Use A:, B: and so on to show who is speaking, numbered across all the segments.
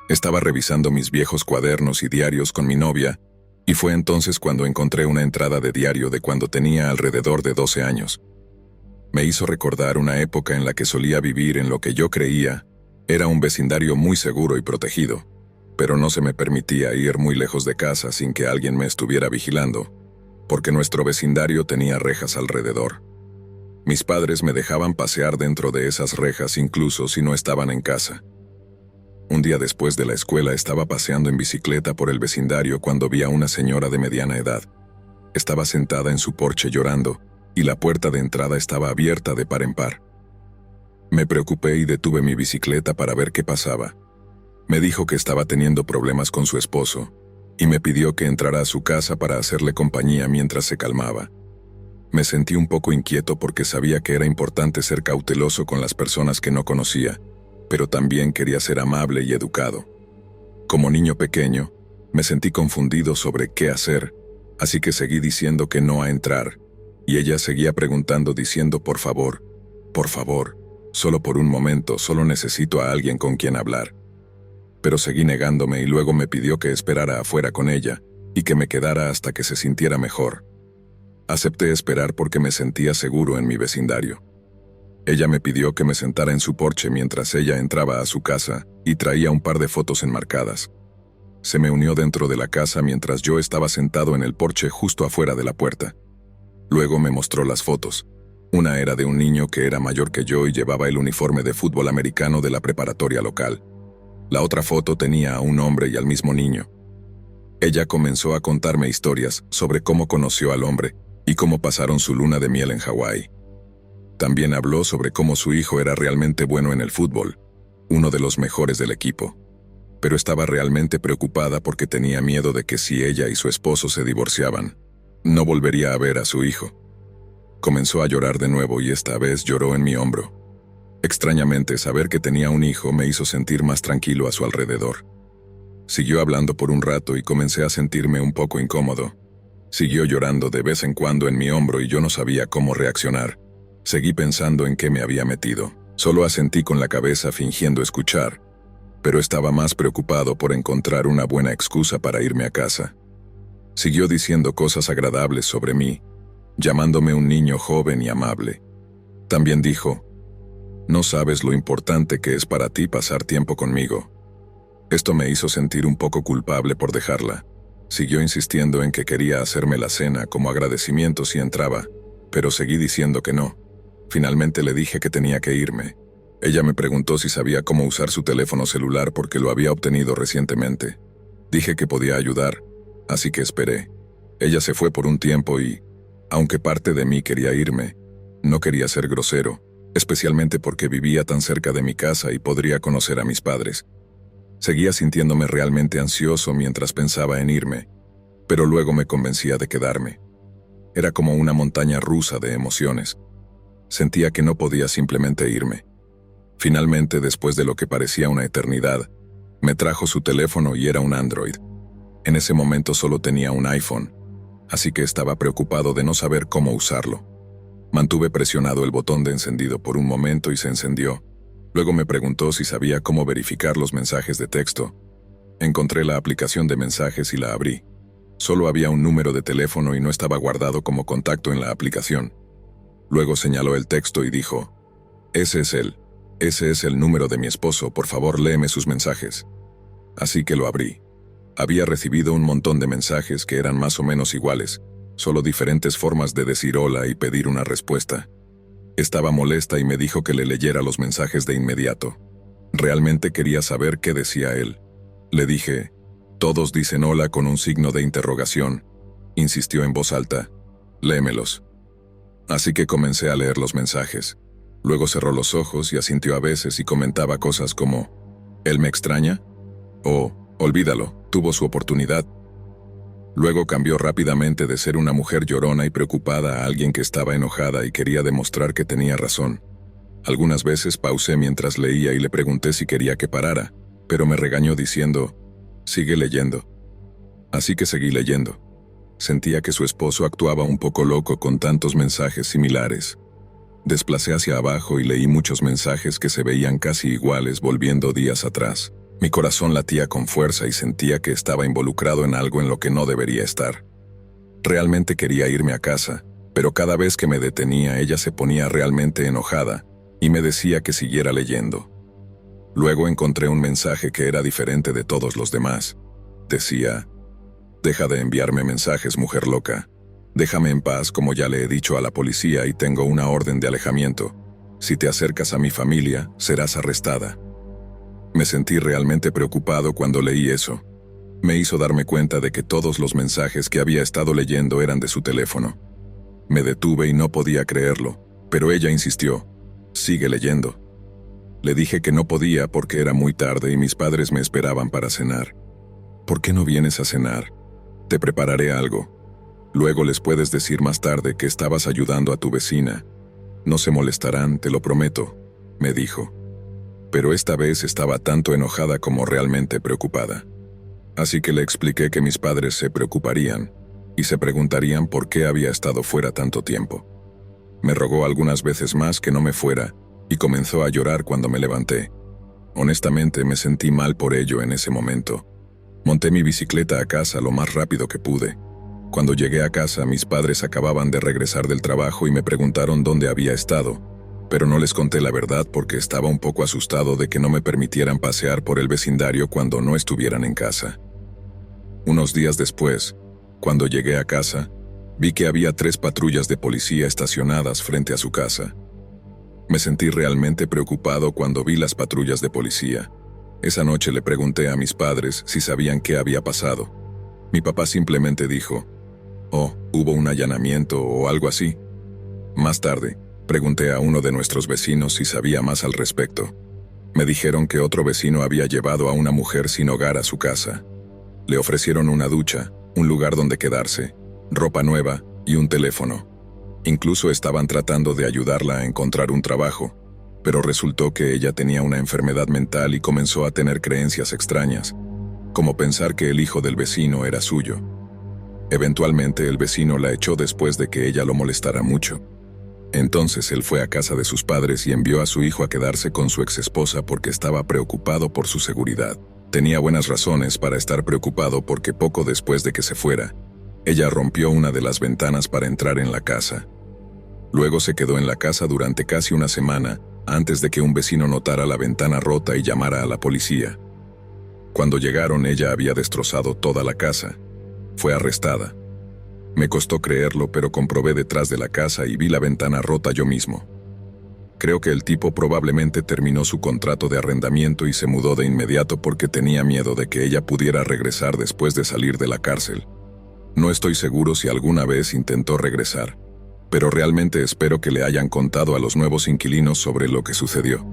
A: Estaba revisando mis viejos cuadernos y diarios con mi novia, y fue entonces cuando encontré una entrada de diario de cuando tenía alrededor de 12 años. Me hizo recordar una época en la que solía vivir en lo que yo creía era un vecindario muy seguro y protegido, pero no se me permitía ir muy lejos de casa sin que alguien me estuviera vigilando, porque nuestro vecindario tenía rejas alrededor. Mis padres me dejaban pasear dentro de esas rejas incluso si no estaban en casa. Un día después de la escuela estaba paseando en bicicleta por el vecindario cuando vi a una señora de mediana edad. Estaba sentada en su porche llorando, y la puerta de entrada estaba abierta de par en par. Me preocupé y detuve mi bicicleta para ver qué pasaba. Me dijo que estaba teniendo problemas con su esposo, y me pidió que entrara a su casa para hacerle compañía mientras se calmaba. Me sentí un poco inquieto porque sabía que era importante ser cauteloso con las personas que no conocía, pero también quería ser amable y educado. Como niño pequeño, me sentí confundido sobre qué hacer, así que seguí diciendo que no a entrar, y ella seguía preguntando diciendo por favor, solo por un momento, solo necesito a alguien con quien hablar. Pero seguí negándome y luego me pidió que esperara afuera con ella, y que me quedara hasta que se sintiera mejor. Acepté esperar porque me sentía seguro en mi vecindario. Ella me pidió que me sentara en su porche mientras ella entraba a su casa y traía un par de fotos enmarcadas. Se me unió dentro de la casa mientras yo estaba sentado en el porche justo afuera de la puerta. Luego me mostró las fotos. Una era de un niño que era mayor que yo y llevaba el uniforme de fútbol americano de la preparatoria local. La otra foto tenía a un hombre y al mismo niño. Ella comenzó a contarme historias sobre cómo conoció al hombre y cómo pasaron su luna de miel en Hawái. También habló sobre cómo su hijo era realmente bueno en el fútbol, uno de los mejores del equipo. Pero estaba realmente preocupada porque tenía miedo de que si ella y su esposo se divorciaban, no volvería a ver a su hijo. Comenzó a llorar de nuevo y esta vez lloró en mi hombro. Extrañamente, saber que tenía un hijo me hizo sentir más tranquilo a su alrededor. Siguió hablando por un rato y comencé a sentirme un poco incómodo. Siguió llorando de vez en cuando en mi hombro y yo no sabía cómo reaccionar. Seguí pensando en qué me había metido. Solo asentí con la cabeza fingiendo escuchar, pero estaba más preocupado por encontrar una buena excusa para irme a casa. Siguió diciendo cosas agradables sobre mí, llamándome un niño joven y amable. También dijo, «No sabes lo importante que es para ti pasar tiempo conmigo». Esto me hizo sentir un poco culpable por dejarla. Siguió insistiendo en que quería hacerme la cena como agradecimiento si entraba, pero seguí diciendo que no. Finalmente le dije que tenía que irme. Ella me preguntó si sabía cómo usar su teléfono celular porque lo había obtenido recientemente. Dije que podía ayudar, así que esperé. Ella se fue por un tiempo y, aunque parte de mí quería irme, no quería ser grosero, especialmente porque vivía tan cerca de mi casa y podría conocer a mis padres. Seguía sintiéndome realmente ansioso mientras pensaba en irme, pero luego me convencía de quedarme. Era como una montaña rusa de emociones. Sentía que no podía simplemente irme. Finalmente, después de lo que parecía una eternidad, me trajo su teléfono y era un Android. En ese momento solo tenía un iPhone, así que estaba preocupado de no saber cómo usarlo. Mantuve presionado el botón de encendido por un momento y se encendió. Luego me preguntó si sabía cómo verificar los mensajes de texto. Encontré la aplicación de mensajes y la abrí. Solo había un número de teléfono y no estaba guardado como contacto en la aplicación. Luego señaló el texto y dijo, Ese es el número de mi esposo, por favor léeme sus mensajes». Así que lo abrí. Había recibido un montón de mensajes que eran más o menos iguales, solo diferentes formas de decir hola y pedir una respuesta. Estaba molesta y me dijo que le leyera los mensajes de inmediato. Realmente quería saber qué decía él. Le dije, «Todos dicen hola con un signo de interrogación». Insistió en voz alta, «Léemelos». Así que comencé a leer los mensajes. Luego cerró los ojos y asintió a veces y comentaba cosas como, «¿Él me extraña?» o «Olvídalo, tuvo su oportunidad». Luego cambió rápidamente de ser una mujer llorona y preocupada a alguien que estaba enojada y quería demostrar que tenía razón. Algunas veces pausé mientras leía y le pregunté si quería que parara, pero me regañó diciendo, «Sigue leyendo». Así que seguí leyendo. Sentía que su esposo actuaba un poco loco con tantos mensajes similares. Desplacé hacia abajo y leí muchos mensajes que se veían casi iguales volviendo días atrás. Mi corazón latía con fuerza y sentía que estaba involucrado en algo en lo que no debería estar. Realmente quería irme a casa, pero cada vez que me detenía ella se ponía realmente enojada y me decía que siguiera leyendo. Luego encontré un mensaje que era diferente de todos los demás. Decía: «Deja de enviarme mensajes, mujer loca. Déjame en paz, como ya le he dicho a la policía y tengo una orden de alejamiento. Si te acercas a mi familia, serás arrestada». Me sentí realmente preocupado cuando leí eso. Me hizo darme cuenta de que todos los mensajes que había estado leyendo eran de su teléfono. Me detuve y no podía creerlo, pero ella insistió: «Sigue leyendo». Le dije que no podía porque era muy tarde y mis padres me esperaban para cenar. «¿Por qué no vienes a cenar? Te prepararé algo. Luego les puedes decir más tarde que estabas ayudando a tu vecina. No se molestarán, te lo prometo», me dijo. Pero esta vez estaba tanto enojada como realmente preocupada. Así que le expliqué que mis padres se preocuparían y se preguntarían por qué había estado fuera tanto tiempo. Me rogó algunas veces más que no me fuera y comenzó a llorar cuando me levanté. Honestamente me sentí mal por ello en ese momento. Monté mi bicicleta a casa lo más rápido que pude. Cuando llegué a casa, mis padres acababan de regresar del trabajo y me preguntaron dónde había estado, pero no les conté la verdad porque estaba un poco asustado de que no me permitieran pasear por el vecindario cuando no estuvieran en casa. Unos días después, cuando llegué a casa, vi que había 3 patrullas de policía estacionadas frente a su casa. Me sentí realmente preocupado cuando vi las patrullas de policía. Esa noche le pregunté a mis padres si sabían qué había pasado. Mi papá simplemente dijo: «Oh, hubo un allanamiento o algo así». Más tarde, pregunté a uno de nuestros vecinos si sabía más al respecto. Me dijeron que otro vecino había llevado a una mujer sin hogar a su casa. Le ofrecieron una ducha, un lugar donde quedarse, ropa nueva y un teléfono. Incluso estaban tratando de ayudarla a encontrar un trabajo, pero resultó que ella tenía una enfermedad mental y comenzó a tener creencias extrañas, como pensar que el hijo del vecino era suyo. Eventualmente el vecino la echó después de que ella lo molestara mucho. Entonces él fue a casa de sus padres y envió a su hijo a quedarse con su exesposa porque estaba preocupado por su seguridad. Tenía buenas razones para estar preocupado porque poco después de que se fuera, ella rompió una de las ventanas para entrar en la casa. Luego se quedó en la casa durante casi una semana antes de que un vecino notara la ventana rota y llamara a la policía. Cuando llegaron, ella había destrozado toda la casa. Fue arrestada. Me costó creerlo, pero comprobé detrás de la casa y vi la ventana rota yo mismo. Creo que el tipo probablemente terminó su contrato de arrendamiento y se mudó de inmediato porque tenía miedo de que ella pudiera regresar después de salir de la cárcel. No estoy seguro si alguna vez intentó regresar, pero realmente espero que le hayan contado a los nuevos inquilinos sobre lo que sucedió.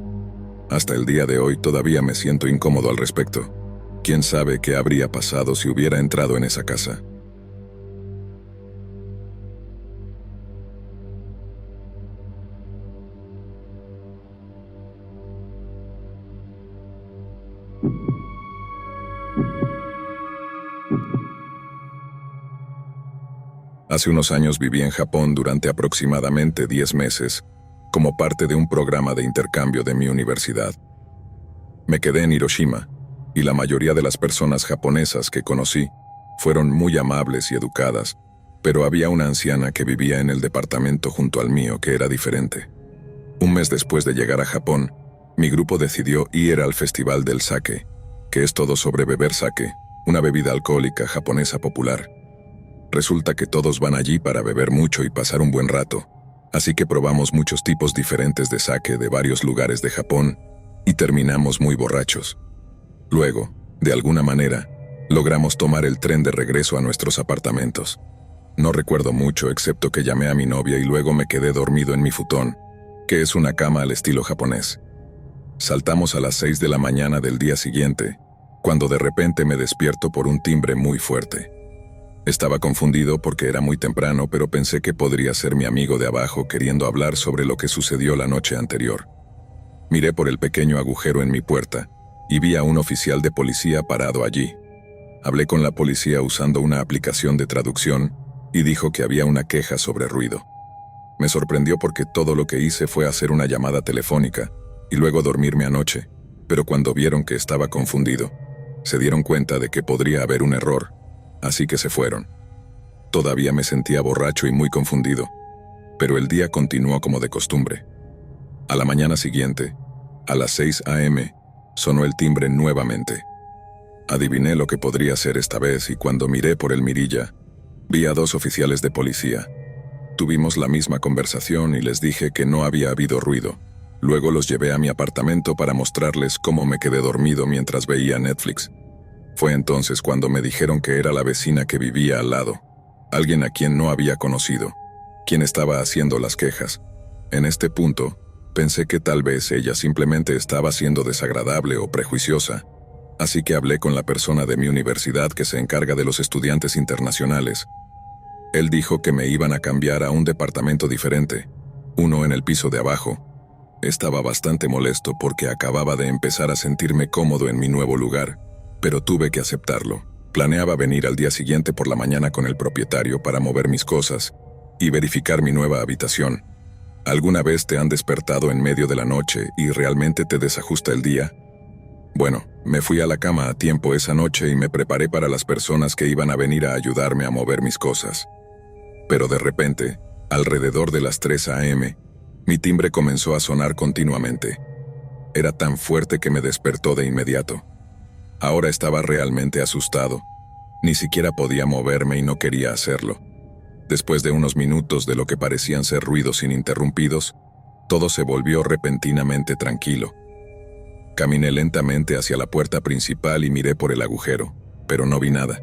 A: Hasta el día de hoy todavía me siento incómodo al respecto. ¿Quién sabe qué habría pasado si hubiera entrado en esa casa? Hace unos años viví en Japón durante aproximadamente 10 meses, como parte de un programa de intercambio de mi universidad. Me quedé en Hiroshima, y la mayoría de las personas japonesas que conocí fueron muy amables y educadas, pero había una anciana que vivía en el departamento junto al mío que era diferente. Un mes después de llegar a Japón, mi grupo decidió ir al Festival del Sake, que es todo sobre beber sake, una bebida alcohólica japonesa popular. Resulta que todos van allí para beber mucho y pasar un buen rato, así que probamos muchos tipos diferentes de sake de varios lugares de Japón y terminamos muy borrachos. Luego, de alguna manera, logramos tomar el tren de regreso a nuestros apartamentos. No recuerdo mucho excepto que llamé a mi novia y luego me quedé dormido en mi futón, que es una cama al estilo japonés. Saltamos a las 6 de la mañana del día siguiente, cuando de repente me despierto por un timbre muy fuerte. Estaba confundido porque era muy temprano, pero pensé que podría ser mi amigo de abajo queriendo hablar sobre lo que sucedió la noche anterior. Miré por el pequeño agujero en mi puerta y vi a un oficial de policía parado allí. Hablé con la policía usando una aplicación de traducción y dijo que había una queja sobre ruido. Me sorprendió porque todo lo que hice fue hacer una llamada telefónica y luego dormirme anoche, pero cuando vieron que estaba confundido, se dieron cuenta de que podría haber un error, así que se fueron. Todavía me sentía borracho y muy confundido, pero el día continuó como de costumbre. A la mañana siguiente, a las 6 a.m., sonó el timbre nuevamente. Adiviné lo que podría ser esta vez y cuando miré por el mirilla, vi a 2 oficiales de policía. Tuvimos la misma conversación y les dije que no había habido ruido. Luego los llevé a mi apartamento para mostrarles cómo me quedé dormido mientras veía Netflix. Fue entonces cuando me dijeron que era la vecina que vivía al lado, alguien a quien no había conocido, quien estaba haciendo las quejas. En este punto, pensé que tal vez ella simplemente estaba siendo desagradable o prejuiciosa, así que hablé con la persona de mi universidad que se encarga de los estudiantes internacionales. Él dijo que me iban a cambiar a un departamento diferente, uno en el piso de abajo. Estaba bastante molesto porque acababa de empezar a sentirme cómodo en mi nuevo lugar, pero tuve que aceptarlo. Planeaba venir al día siguiente por la mañana con el propietario para mover mis cosas y verificar mi nueva habitación. ¿Alguna vez te han despertado en medio de la noche y realmente te desajusta el día? Bueno, me fui a la cama a tiempo esa noche y me preparé para las personas que iban a venir a ayudarme a mover mis cosas. Pero de repente, alrededor de las 3 a.m., mi timbre comenzó a sonar continuamente. Era tan fuerte que me despertó de inmediato. Ahora estaba realmente asustado. Ni siquiera podía moverme y no quería hacerlo. Después de unos minutos de lo que parecían ser ruidos ininterrumpidos, todo se volvió repentinamente tranquilo. Caminé lentamente hacia la puerta principal y miré por el agujero, pero no vi nada.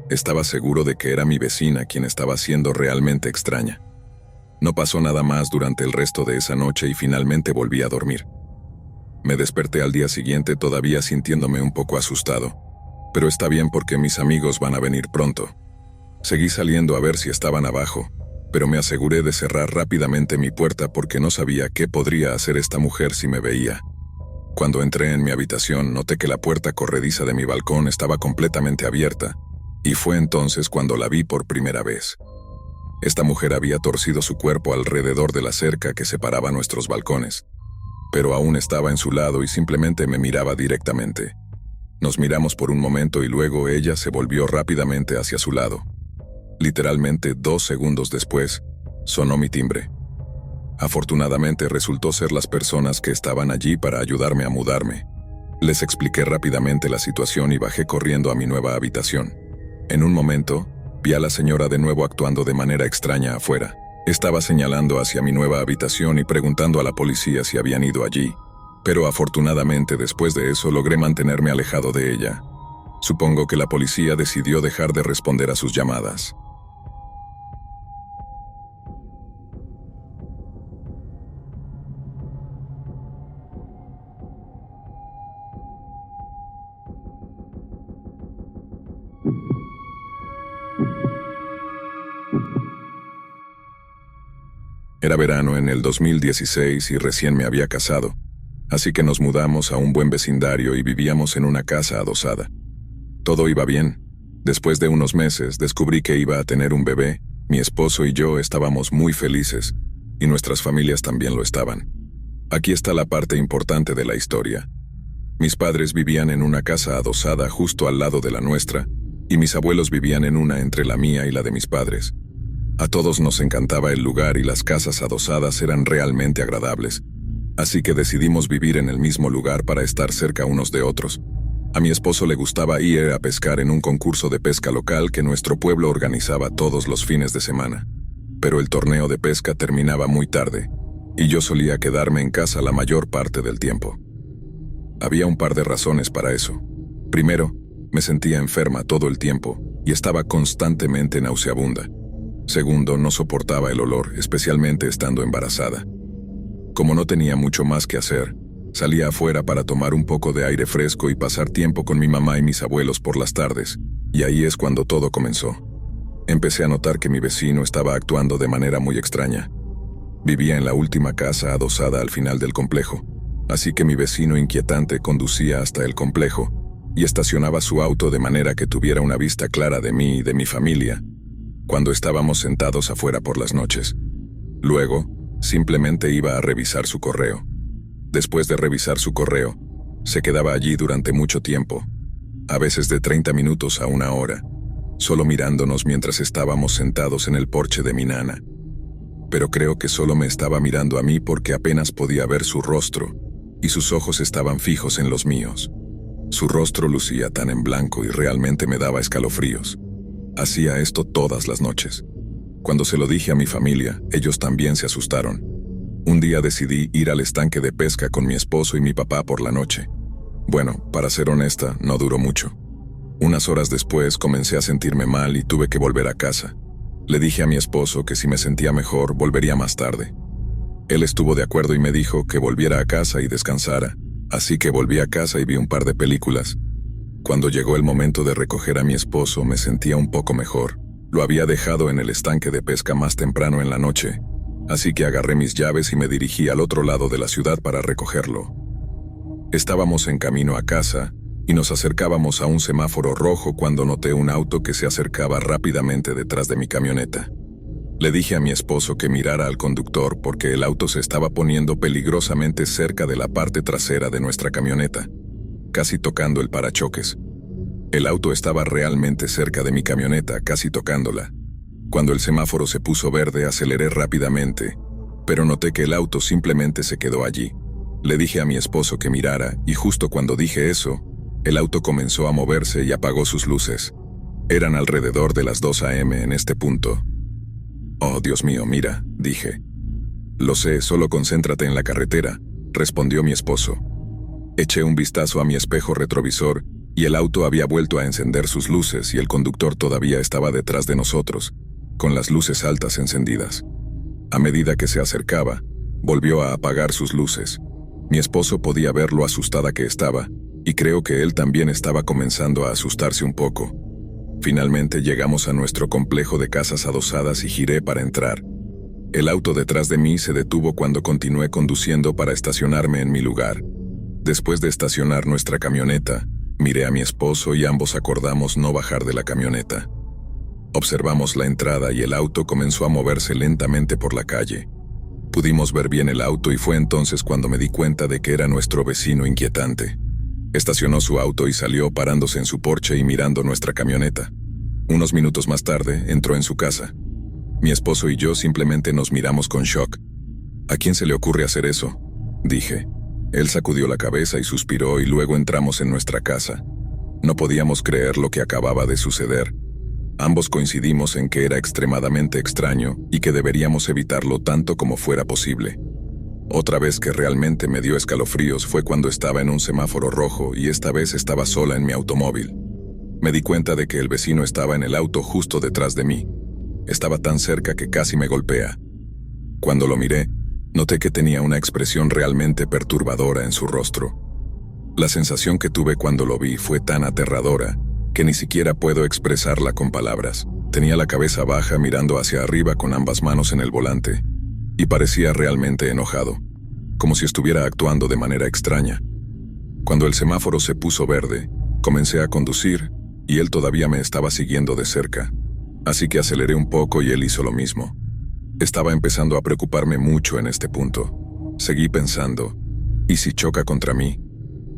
A: Estaba seguro de que era mi vecina quien estaba siendo realmente extraña. No pasó nada más durante el resto de esa noche y finalmente volví a dormir. Me desperté al día siguiente todavía sintiéndome un poco asustado, pero está bien porque mis amigos van a venir pronto. Seguí saliendo a ver si estaban abajo, pero me aseguré de cerrar rápidamente mi puerta porque no sabía qué podría hacer esta mujer si me veía. Cuando entré en mi habitación noté que la puerta corrediza de mi balcón estaba completamente abierta, y fue entonces cuando la vi por primera vez. Esta mujer había torcido su cuerpo alrededor de la cerca que separaba nuestros balcones, pero aún estaba en su lado y simplemente me miraba directamente. Nos miramos por un momento y luego ella se volvió rápidamente hacia su lado. Literalmente 2 segundos después, sonó mi timbre. Afortunadamente resultó ser las personas que estaban allí para ayudarme a mudarme. Les expliqué rápidamente la situación y bajé corriendo a mi nueva habitación. En un momento, vi a la señora de nuevo actuando de manera extraña afuera. Estaba señalando hacia mi nueva habitación y preguntando a la policía si habían ido allí, pero afortunadamente después de eso logré mantenerme alejado de ella. Supongo que la policía decidió dejar de responder a sus llamadas. Era verano en el 2016 y recién me había casado, así que nos mudamos a un buen vecindario y vivíamos en una casa adosada. Todo iba bien. Después de unos meses descubrí que iba a tener un bebé. Mi esposo y yo estábamos muy felices, y nuestras familias también lo estaban. Aquí está la parte importante de la historia. Mis padres vivían en una casa adosada justo al lado de la nuestra, y mis abuelos vivían en una entre la mía y la de mis padres. A todos nos encantaba el lugar y las casas adosadas eran realmente agradables, así que decidimos vivir en el mismo lugar para estar cerca unos de otros. A mi esposo le gustaba ir a pescar en un concurso de pesca local que nuestro pueblo organizaba todos los fines de semana, pero el torneo de pesca terminaba muy tarde, y yo solía quedarme en casa la mayor parte del tiempo. Había un par de razones para eso. Primero, me sentía enferma todo el tiempo y estaba constantemente nauseabunda. Segundo, no soportaba el olor, especialmente estando embarazada. Como no tenía mucho más que hacer, salía afuera para tomar un poco de aire fresco y pasar tiempo con mi mamá y mis abuelos por las tardes, y ahí es cuando todo comenzó. Empecé a notar que mi vecino estaba actuando de manera muy extraña. Vivía en la última casa adosada al final del complejo, así que mi vecino inquietante conducía hasta el complejo y estacionaba su auto de manera que tuviera una vista clara de mí y de mi familia cuando estábamos sentados afuera por las noches. Luego, simplemente iba a revisar su correo. Después de revisar su correo, se quedaba allí durante mucho tiempo, a veces de 30 minutos a una hora, solo mirándonos mientras estábamos sentados en el porche de mi nana. Pero creo que solo me estaba mirando a mí porque apenas podía ver su rostro, y sus ojos estaban fijos en los míos. Su rostro lucía tan en blanco y realmente me daba escalofríos. Hacía esto todas las noches. Cuando se lo dije a mi familia, ellos también se asustaron. Un día decidí ir al estanque de pesca con mi esposo y mi papá por la noche. Bueno, para ser honesta, no duró mucho. Unas horas después comencé a sentirme mal y tuve que volver a casa. Le dije a mi esposo que si me sentía mejor, volvería más tarde. Él estuvo de acuerdo y me dijo que volviera a casa y descansara, así que volví a casa y vi un par de películas. Cuando llegó el momento de recoger a mi esposo, me sentía un poco mejor. Lo había dejado en el estanque de pesca más temprano en la noche, así que agarré mis llaves y me dirigí al otro lado de la ciudad para recogerlo. Estábamos en camino a casa y nos acercábamos a un semáforo rojo cuando noté un auto que se acercaba rápidamente detrás de mi camioneta. Le dije a mi esposo que mirara al conductor porque el auto se estaba poniendo peligrosamente cerca de la parte trasera de nuestra camioneta, casi tocando el parachoques. El auto estaba realmente cerca de mi camioneta, casi tocándola. Cuando el semáforo se puso verde, aceleré rápidamente, pero noté que el auto simplemente se quedó allí. Le dije a mi esposo que mirara, y justo cuando dije eso, el auto comenzó a moverse y apagó sus luces. Eran alrededor de las 2 a.m. en este punto. «Oh, Dios mío, mira», dije. «Lo sé, solo concéntrate en la carretera», respondió mi esposo. Eché un vistazo a mi espejo retrovisor, y el auto había vuelto a encender sus luces y el conductor todavía estaba detrás de nosotros, con las luces altas encendidas. A medida que se acercaba, volvió a apagar sus luces. Mi esposo podía ver lo asustada que estaba, y creo que él también estaba comenzando a asustarse un poco. Finalmente llegamos a nuestro complejo de casas adosadas y giré para entrar. El auto detrás de mí se detuvo cuando continué conduciendo para estacionarme en mi lugar. Después de estacionar nuestra camioneta, miré a mi esposo y ambos acordamos no bajar de la camioneta. Observamos la entrada y el auto comenzó a moverse lentamente por la calle. Pudimos ver bien el auto y fue entonces cuando me di cuenta de que era nuestro vecino inquietante. Estacionó su auto y salió parándose en su porche y mirando nuestra camioneta. Unos minutos más tarde, entró en su casa. Mi esposo y yo simplemente nos miramos con shock. «¿A quién se le ocurre hacer eso?», dije. Él sacudió la cabeza y suspiró y luego entramos en nuestra casa. No podíamos creer lo que acababa de suceder. Ambos coincidimos en que era extremadamente extraño y que deberíamos evitarlo tanto como fuera posible. Otra vez que realmente me dio escalofríos fue cuando estaba en un semáforo rojo y esta vez estaba sola en mi automóvil. Me di cuenta de que el vecino estaba en el auto justo detrás de mí. Estaba tan cerca que casi me golpea. Cuando lo miré, noté que tenía una expresión realmente perturbadora en su rostro. La sensación que tuve cuando lo vi fue tan aterradora que ni siquiera puedo expresarla con palabras. Tenía la cabeza baja mirando hacia arriba con ambas manos en el volante y parecía realmente enojado, como si estuviera actuando de manera extraña. Cuando el semáforo se puso verde, comencé a conducir y él todavía me estaba siguiendo de cerca, así que aceleré un poco y él hizo lo mismo. Estaba empezando a preocuparme mucho en este punto. Seguí pensando, ¿y si choca contra mí?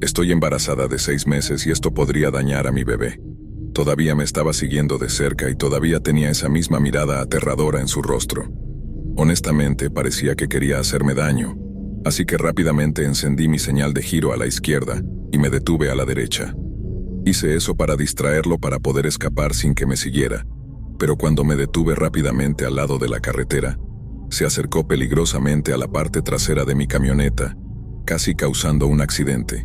A: Estoy embarazada de 6 meses y esto podría dañar a mi bebé. Todavía me estaba siguiendo de cerca y todavía tenía esa misma mirada aterradora en su rostro. Honestamente, parecía que quería hacerme daño, así que rápidamente encendí mi señal de giro a la izquierda y me detuve a la derecha. Hice eso para distraerlo para poder escapar sin que me siguiera, pero cuando me detuve rápidamente al lado de la carretera, se acercó peligrosamente a la parte trasera de mi camioneta, casi causando un accidente.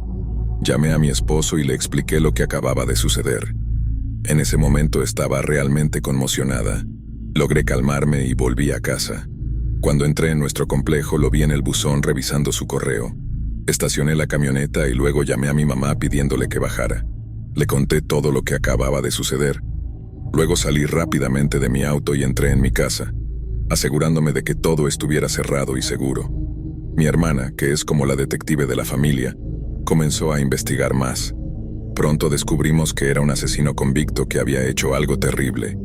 A: Llamé a mi esposo y le expliqué lo que acababa de suceder. En ese momento estaba realmente conmocionada. Logré calmarme y volví a casa. Cuando entré en nuestro complejo lo vi en el buzón revisando su correo. Estacioné la camioneta y luego llamé a mi mamá pidiéndole que bajara. Le conté todo lo que acababa de suceder. Luego salí rápidamente de mi auto y entré en mi casa, asegurándome de que todo estuviera cerrado y seguro. Mi hermana, que es como la detective de la familia, comenzó a investigar más. Pronto descubrimos que era un asesino convicto que había hecho algo terrible.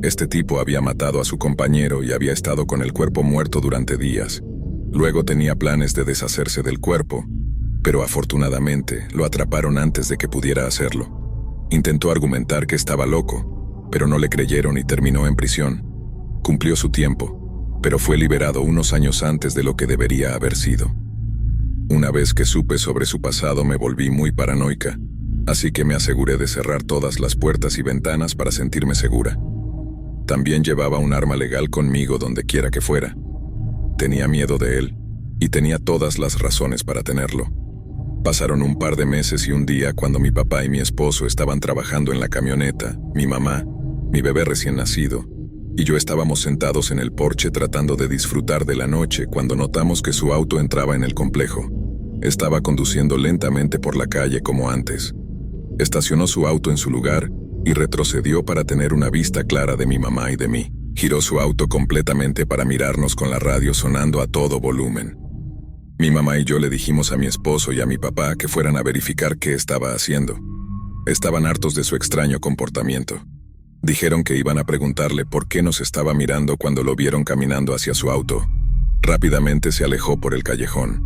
A: Este tipo había matado a su compañero y había estado con el cuerpo muerto durante días. Luego tenía planes de deshacerse del cuerpo, pero afortunadamente lo atraparon antes de que pudiera hacerlo. Intentó argumentar que estaba loco, pero no le creyeron y terminó en prisión. Cumplió su tiempo, pero fue liberado unos años antes de lo que debería haber sido. Una vez que supe sobre su pasado me volví muy paranoica, así que me aseguré de cerrar todas las puertas y ventanas para sentirme segura. También llevaba un arma legal conmigo donde quiera que fuera. Tenía miedo de él, y tenía todas las razones para tenerlo. Pasaron un par de meses y un día cuando mi papá y mi esposo estaban trabajando en la camioneta, mi mamá, mi bebé recién nacido, y yo estábamos sentados en el porche tratando de disfrutar de la noche cuando notamos que su auto entraba en el complejo. Estaba conduciendo lentamente por la calle como antes. Estacionó su auto en su lugar y retrocedió para tener una vista clara de mi mamá y de mí. Giró su auto completamente para mirarnos con la radio sonando a todo volumen. Mi mamá y yo le dijimos a mi esposo y a mi papá que fueran a verificar qué estaba haciendo. Estaban hartos de su extraño comportamiento. Dijeron que iban a preguntarle por qué nos estaba mirando cuando lo vieron caminando hacia su auto. Rápidamente se alejó por el callejón.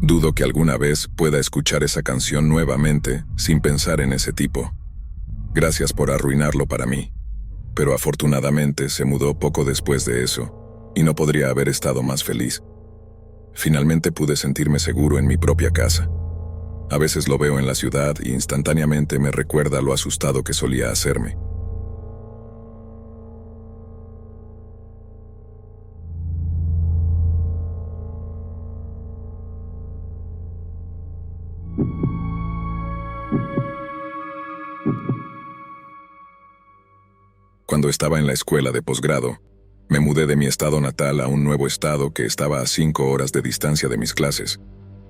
A: Dudo que alguna vez pueda escuchar esa canción nuevamente sin pensar en ese tipo. Gracias por arruinarlo para mí. Pero afortunadamente se mudó poco después de eso, y no podría haber estado más feliz. Finalmente pude sentirme seguro en mi propia casa. A veces lo veo en la ciudad y instantáneamente me recuerda lo asustado que solía hacerme. Cuando estaba en la escuela de posgrado, me mudé de mi estado natal a un nuevo estado que estaba a 5 horas de distancia de mis clases,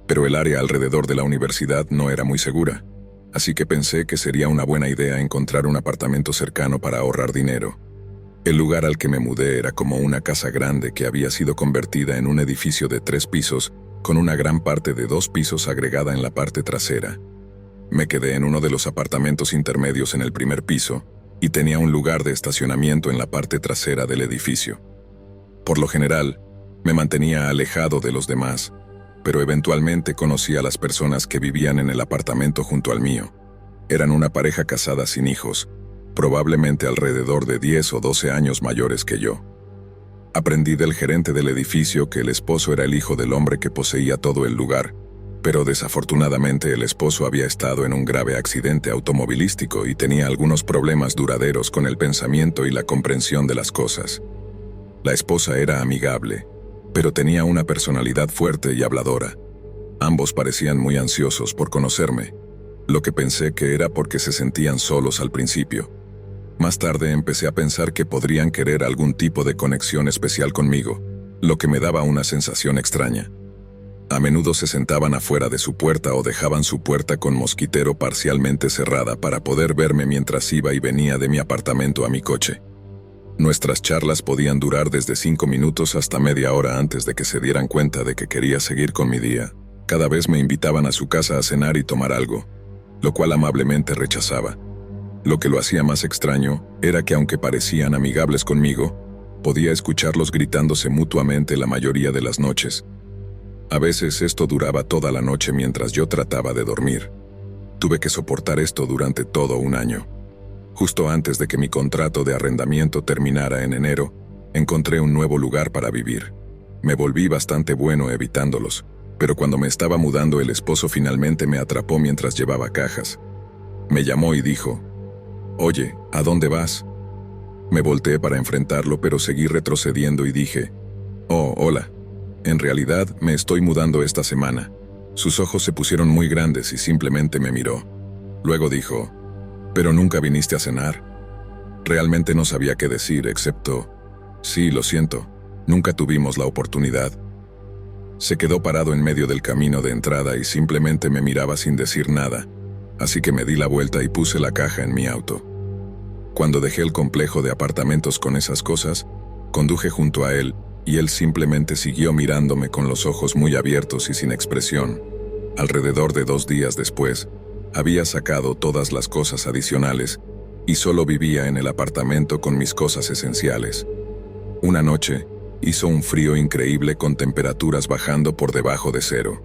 A: pero el área alrededor de la universidad no era muy segura, así que pensé que sería una buena idea encontrar un apartamento cercano para ahorrar dinero. El lugar al que me mudé era como una casa grande que había sido convertida en un edificio de 3 pisos, con una gran parte de 2 pisos agregada en la parte trasera. Me quedé en uno de los apartamentos intermedios en el primer piso, y tenía un lugar de estacionamiento en la parte trasera del edificio. Por lo general, me mantenía alejado de los demás, pero eventualmente conocí a las personas que vivían en el apartamento junto al mío. Eran una pareja casada sin hijos, probablemente alrededor de 10 o 12 años mayores que yo. Aprendí del gerente del edificio que el esposo era el hijo del hombre que poseía todo el lugar, pero desafortunadamente el esposo había estado en un grave accidente automovilístico y tenía algunos problemas duraderos con el pensamiento y la comprensión de las cosas. La esposa era amigable, pero tenía una personalidad fuerte y habladora. Ambos parecían muy ansiosos por conocerme, lo que pensé que era porque se sentían solos al principio. Más tarde empecé a pensar que podrían querer algún tipo de conexión especial conmigo, lo que me daba una sensación extraña. A menudo se sentaban afuera de su puerta o dejaban su puerta con mosquitero parcialmente cerrada para poder verme mientras iba y venía de mi apartamento a mi coche. Nuestras charlas podían durar desde 5 minutos hasta media hora antes de que se dieran cuenta de que quería seguir con mi día. Cada vez me invitaban a su casa a cenar y tomar algo, lo cual amablemente rechazaba. Lo que lo hacía más extraño era que aunque parecían amigables conmigo, podía escucharlos gritándose mutuamente la mayoría de las noches. A veces esto duraba toda la noche mientras yo trataba de dormir. Tuve que soportar esto durante todo un año. Justo antes de que mi contrato de arrendamiento terminara en enero, encontré un nuevo lugar para vivir. Me volví bastante bueno evitándolos, pero cuando me estaba mudando el esposo finalmente me atrapó mientras llevaba cajas. Me llamó y dijo: «Oye, ¿a dónde vas?». Me volteé para enfrentarlo, pero seguí retrocediendo y dije: «Oh, hola. En realidad, me estoy mudando esta semana». Sus ojos se pusieron muy grandes y simplemente me miró. Luego dijo: «¿Pero nunca viniste a cenar?». Realmente no sabía qué decir, excepto: «Sí, lo siento, nunca tuvimos la oportunidad». Se quedó parado en medio del camino de entrada y simplemente me miraba sin decir nada, así que me di la vuelta y puse la caja en mi auto. Cuando dejé el complejo de apartamentos con esas cosas, conduje junto a él, y él simplemente siguió mirándome con los ojos muy abiertos y sin expresión. Alrededor de 2 días después, había sacado todas las cosas adicionales y solo vivía en el apartamento con mis cosas esenciales. Una noche, hizo un frío increíble con temperaturas bajando por debajo de cero.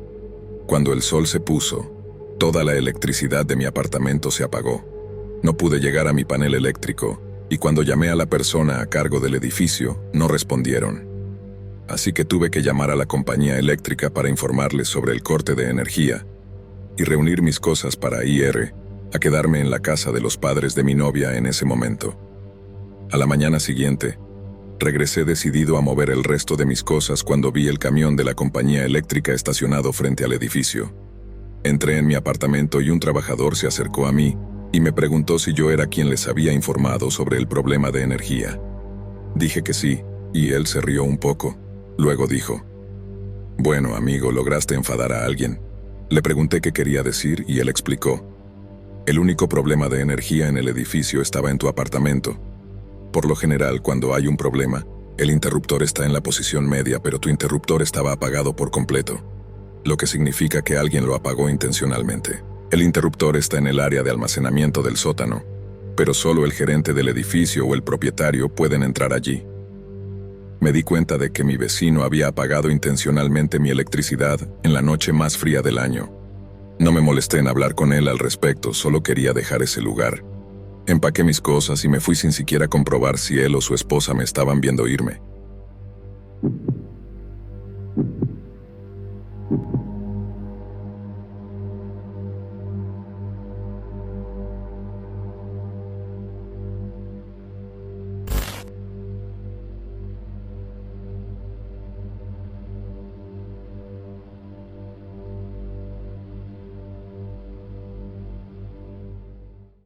A: Cuando el sol se puso, toda la electricidad de mi apartamento se apagó. No pude llegar a mi panel eléctrico, y cuando llamé a la persona a cargo del edificio, no respondieron. Así que tuve que llamar a la compañía eléctrica para informarles sobre el corte de energía y reunir mis cosas para ir a quedarme en la casa de los padres de mi novia en ese momento. A la mañana siguiente, regresé decidido a mover el resto de mis cosas cuando vi el camión de la compañía eléctrica estacionado frente al edificio. Entré en mi apartamento y un trabajador se acercó a mí y me preguntó si yo era quien les había informado sobre el problema de energía. Dije que sí, y él se rió un poco. Luego dijo: «Bueno, amigo, lograste enfadar a alguien». Le pregunté qué quería decir y él explicó: «El único problema de energía en el edificio estaba en tu apartamento. Por lo general, cuando hay un problema, el interruptor está en la posición media, pero tu interruptor estaba apagado por completo, lo que significa que alguien lo apagó intencionalmente. El interruptor está en el área de almacenamiento del sótano, pero solo el gerente del edificio o el propietario pueden entrar allí». Me di cuenta de que mi vecino había apagado intencionalmente mi electricidad en la noche más fría del año. No me molesté en hablar con él al respecto, solo quería dejar ese lugar. Empaqué mis cosas y me fui sin siquiera comprobar si él o su esposa me estaban viendo irme.